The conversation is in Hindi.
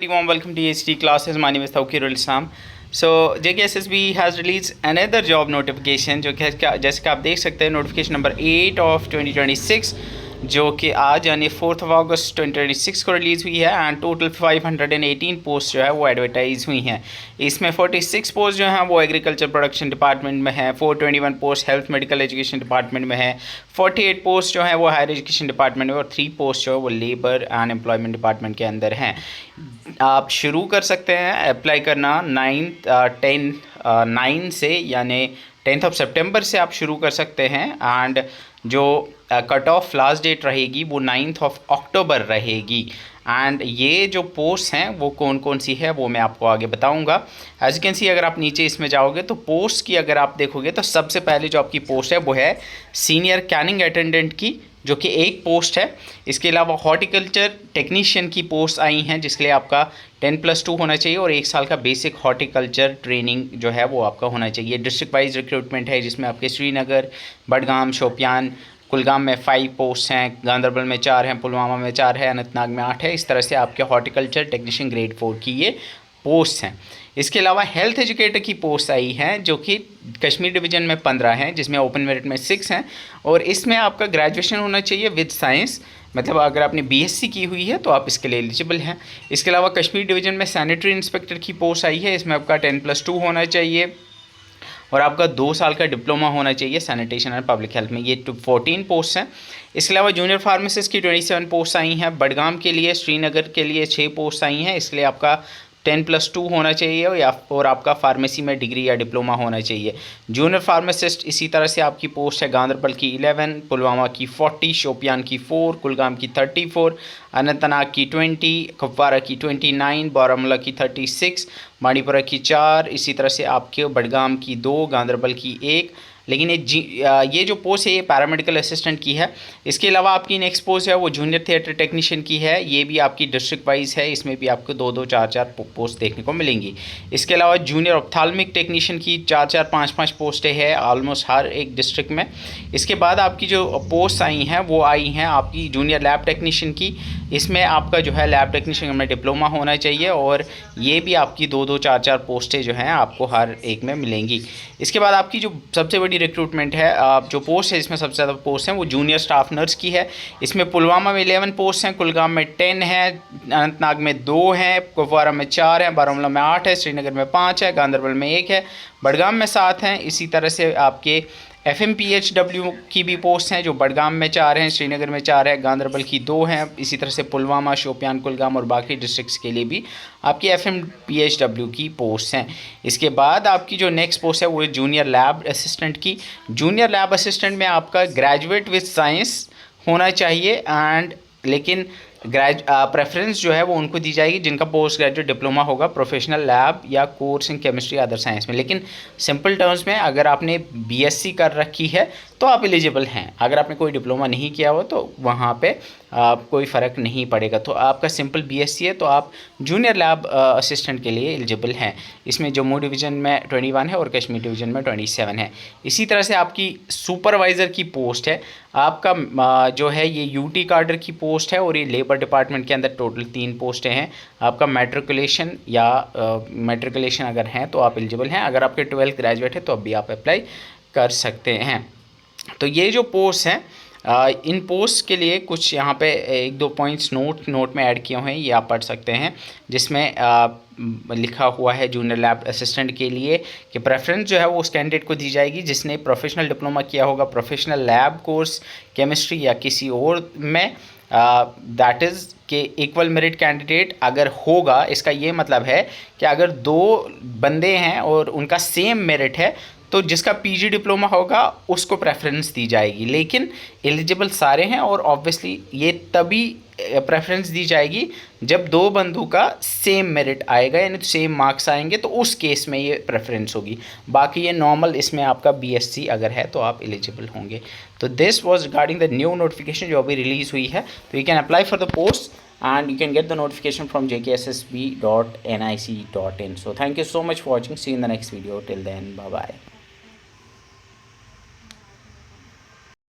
Warm welcome to HT classes. My name is Tawqirul Islam. So JKSSB has released another job notification जो कि जैसे कि आप देख सकते हैं नोटिफिकेशन नंबर 8 ऑफ 2026 जो कि आज यानी 4 अगस्त 2026 को रिलीज़ हुई है एंड टोटल 518 पोस्ट जो है वो एडवर्टाइज़ हुई हैं। इसमें 46 पोस्ट जो हैं वो एग्रीकल्चर प्रोडक्शन डिपार्टमेंट में है, 421 post health medical education department में है, 48 पोस्ट जो है वो हायर एजुकेशन डिपार्टमेंट में और 3 पोस्ट जो है वो लेबर एंड एम्प्लॉयमेंट डिपार्टमेंट के अंदर हैं। आप शुरू कर सकते हैं अप्लाई करना 9 से यानी 10 सितंबर से आप शुरू कर सकते हैं एंड जो कट ऑफ लास्ट डेट रहेगी वो 9 अक्टूबर रहेगी। एंड ये जो पोस्ट हैं वो कौन कौन सी है वो मैं आपको आगे बताऊंगा। एज यू कैन सी अगर आप नीचे इसमें जाओगे तो पोस्ट की अगर आप देखोगे तो सबसे पहले जो आपकी पोस्ट है वो है सीनियर कैनिंग अटेंडेंट की, जो कि एक पोस्ट है। इसके अलावा हॉर्टिकल्चर टेक्नीशियन की पोस्ट आई हैं जिसके लिए आपका 10+2 होना चाहिए और 1 साल का बेसिक हॉर्टिकल्चर ट्रेनिंग जो है वो आपका होना चाहिए। डिस्ट्रिक्ट वाइज रिक्रूटमेंट है जिसमें आपके श्रीनगर, बडगाम, शोपियान, कुलगाम में 5 पोस्ट हैं, गांधरबल में 4 हैं, पुलवामा में 4 है, अनंतनाग में 8 है। इस तरह से आपके हॉर्टिकल्चर टेक्नीशियन ग्रेड 4 की ये पोस्ट हैं। इसके अलावा हेल्थ एजुकेटर की पोस्ट आई हैं जो कि कश्मीर डिवीज़न में 15 हैं जिसमें ओपन मेरिट में 6 हैं और इसमें आपका ग्रेजुएशन होना चाहिए विद साइंस, मतलब अगर आपने बीएससी की हुई है तो आप इसके लिए एलिजिबल हैं। इसके अलावा कश्मीर डिवीज़न में सैनिटरी इंस्पेक्टर की पोस्ट आई है, इसमें आपका 10+2 होना चाहिए और आपका 2 साल का डिप्लोमा होना चाहिए सैनिटेशन एंड पब्लिक हेल्थ में। ये 14 पोस्ट हैं। इसके अलावा जूनियर फार्मासिस्ट की 27 पोस्ट आई हैं। बडगाम के लिए, श्रीनगर के लिए 6 पोस्ट आई हैं, इसलिए आपका 10+2 होना चाहिए और आपका फार्मेसी में डिग्री या डिप्लोमा होना चाहिए। जूनियर फार्मासिस्ट इसी तरह से आपकी पोस्ट है गांधरबल की 11, पुलवामा की 40, शोपियान की 4, कुलगाम की 34, अनंतनाग की 20, कुपवारा की 29, बारामूला की 36, बांडीपुरा की 4, इसी तरह से आपके बडगाम की 2, गांधरबल की 1। लेकिन ये जो पोस्ट है ये पैरामेडिकल असिस्टेंट की है। इसके अलावा आपकी नेक्स्ट पोस्ट है वो जूनियर थिएटर टेक्नीशियन की है, ये भी आपकी डिस्ट्रिक्ट वाइज है, इसमें भी आपको 2-2, 4-4 पोस्ट देखने को मिलेंगी। इसके अलावा जूनियर ऑप्थाल्मिक टेक्नीशियन की 4-4, 5-5 पोस्टें हैं ऑलमोस्ट हर एक डिस्ट्रिक्ट में। इसके बाद आपकी जो पोस्ट आई हैं वो आई हैं आपकी जूनियर लैब टेक्नीशियन की, इसमें आपका जो है लैब टेक्नीशियन में डिप्लोमा होना चाहिए और ये भी आपकी 2-2, 4-4 पोस्टें जो हैं आपको हर एक में मिलेंगी। इसके बाद आपकी जो सबसे बड़ी रिक्रूटमेंट है, जो पोस्ट है इसमें सबसे ज़्यादा पोस्ट हैं वो जूनियर स्टाफ नर्स की है। इसमें पुलवामा में 11 पोस्ट हैं, कुलगाम में 10 हैं, अनंतनाग में 2 हैं, कुपवारा में 4 हैं, बारामूला में 8 है, श्रीनगर में 5 है, गांधरबल में 1 है, बडगाम में 7 हैं। इसी तरह से आपके FMPHW की भी पोस्ट हैं जो बडगाम में 4 हैं, श्रीनगर में 4 है, गांधरबल की 2 हैं। इसी तरह से पुलवामा, शोपियान, कुलगाम और बाकी डिस्ट्रिक्ट्स के लिए भी आपकी FMPHW की पोस्ट हैं। इसके बाद आपकी जो नेक्स्ट पोस्ट है वो है जूनियर लैब असिस्टेंट की। जूनियर लैब असिस्टेंट में आपका ग्रेजुएट विद साइंस होना चाहिए एंड लेकिन प्रेफरेंस जो है वो उनको दी जाएगी जिनका पोस्ट ग्रेजुएट डिप्लोमा होगा प्रोफेशनल लैब या course in chemistry other science में। लेकिन सिंपल टर्म्स में अगर आपने बीएससी कर रखी है तो आप एलिजिबल हैं, अगर आपने कोई डिप्लोमा नहीं किया हो तो वहाँ पे कोई फ़र्क नहीं पड़ेगा। तो आपका सिंपल बीएससी है तो आप जूनियर लैब असिस्टेंट के लिए एलिजिबल हैं। इसमें जम्मू डिवीज़न में 21 है और कश्मीर डिवीज़न में 27 है। इसी तरह से आपकी सुपरवाइज़र की पोस्ट है, आपका जो है ये यूटी कार्डर की पोस्ट है और ये लेबर डिपार्टमेंट के अंदर टोटल 3 पोस्टें हैं। आपका मैट्रिकुलेशन या मैट्रिकुलेशन अगर हैं तो आप एलिजिबल हैं, अगर आपके 12th ग्रेजुएट है तो अभी आप अप्लाई कर सकते हैं। तो ये जो पोस्ट हैं इन पोस्ट के लिए कुछ यहाँ पे 1-2 पॉइंट्स नोट में ऐड किए हुए हैं, ये आप पढ़ सकते हैं, जिसमें लिखा हुआ है जूनियर लैब असिस्टेंट के लिए कि प्रेफरेंस जो है वो उस कैंडिडेट को दी जाएगी जिसने प्रोफेशनल डिप्लोमा किया होगा प्रोफेशनल लैब कोर्स केमिस्ट्री या किसी और में, दैट इज़ कि इक्वल मेरिट कैंडिडेट अगर होगा। इसका ये मतलब है कि अगर 2 बंदे हैं और उनका सेम मेरिट है तो जिसका पीजी डिप्लोमा होगा उसको प्रेफरेंस दी जाएगी, लेकिन एलिजिबल सारे हैं और ऑब्वियसली ये तभी प्रेफरेंस दी जाएगी जब 2 बंदों का सेम मेरिट आएगा यानी तो सेम मार्क्स आएंगे तो उस केस में ये प्रेफरेंस होगी। बाकी ये नॉर्मल इसमें आपका बीएससी अगर है तो आप एलिजिबल होंगे। तो this was regarding the new notification जो अभी रिलीज़ हुई है। तो you can apply for the post and you can get the notification from jkssb.nic.in. So thank you so much for watching. See you in the next video. Till then, bye bye.